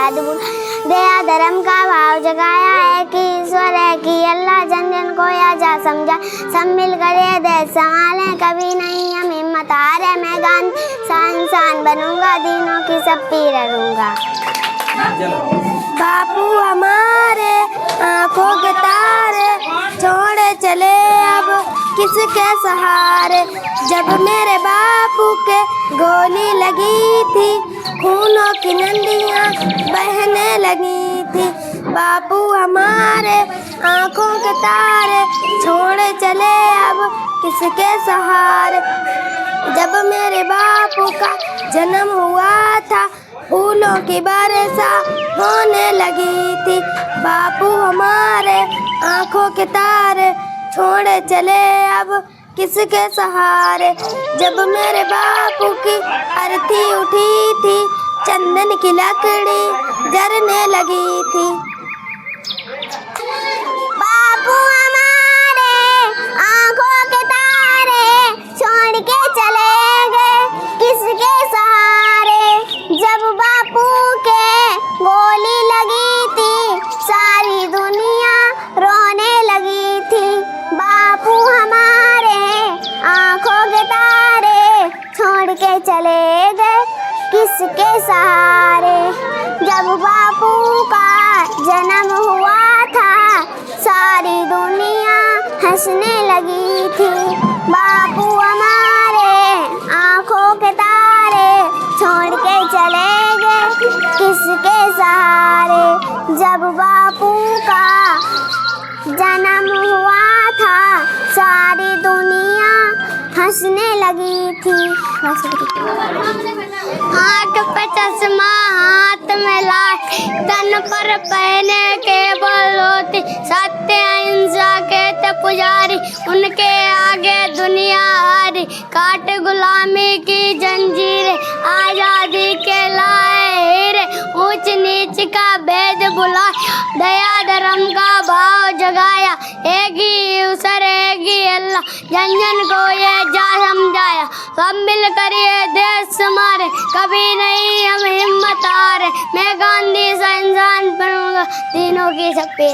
याद बुला, दया धर्म का भाव जगाया है कि ईश्वर है कि अल्लाह, जन जन को या जा समझा, सब मिलकर ये देश संभाले, कभी नहीं हम हिम्मत हारे, मैं गांधी सा इंसान बनूंगा, दीनों की सब पी रहूंगा। बापू हमारे आंखों के तारे छोड़े चले अब किसके सहारे, जब मेरे बापू के गोली लगी थी, खूनों की नदियाँ बहने लगी थी। बापू हमारे आंखों के तारे छोड़े चले अब किसके सहारे, जब मेरे बापू का जन्म हुआ था, फूलों की बरसा होने लगी थी। बापू हमारे आंखों के तारे छोड़े चले अब किसके सहारे, जब मेरे बापू की अर्थी उठी थी, चंदन की लकड़ी जरने लगी थी। बापू हमारे आंखों के तारे छोड़ के चले गए किसके सहारे, जब बापू के गोली लगी थी, सारी दुनिया रोने लगी थी। बापू हमारे आंखों के तारे छोड़ के चले गए किसके सहारे, जब बापू का जन्म हुआ था, सारी दुनिया हंसने लगी थी। बापू हमारे आंखों के तारे छोड़ के चले गए किसके सहारे, जब बापू का जन्म हुआ था, सारी दुनिया हंसने लगी थी। आँख पे चश्मा हाथ में लाए, तन पर पहने के बलोती, सत्य अहिंसा के थे पुजारी, उनके आगे दुनिया हारी, काट गुलामी की जंजीरें, आजादी के लाए हीरे, ऊंच नीच का भेद बुलाया, दया धर्म का भाव जगाया, एक ही ईश्वर एक ही अल्लाह, जन जन को ये जा समझाया, सब मिलकर ये देश हमारे, कभी नहीं हम हिम्मत हारे, मैं गांधी सा इंसान बनूंगा, तीनों की सब पे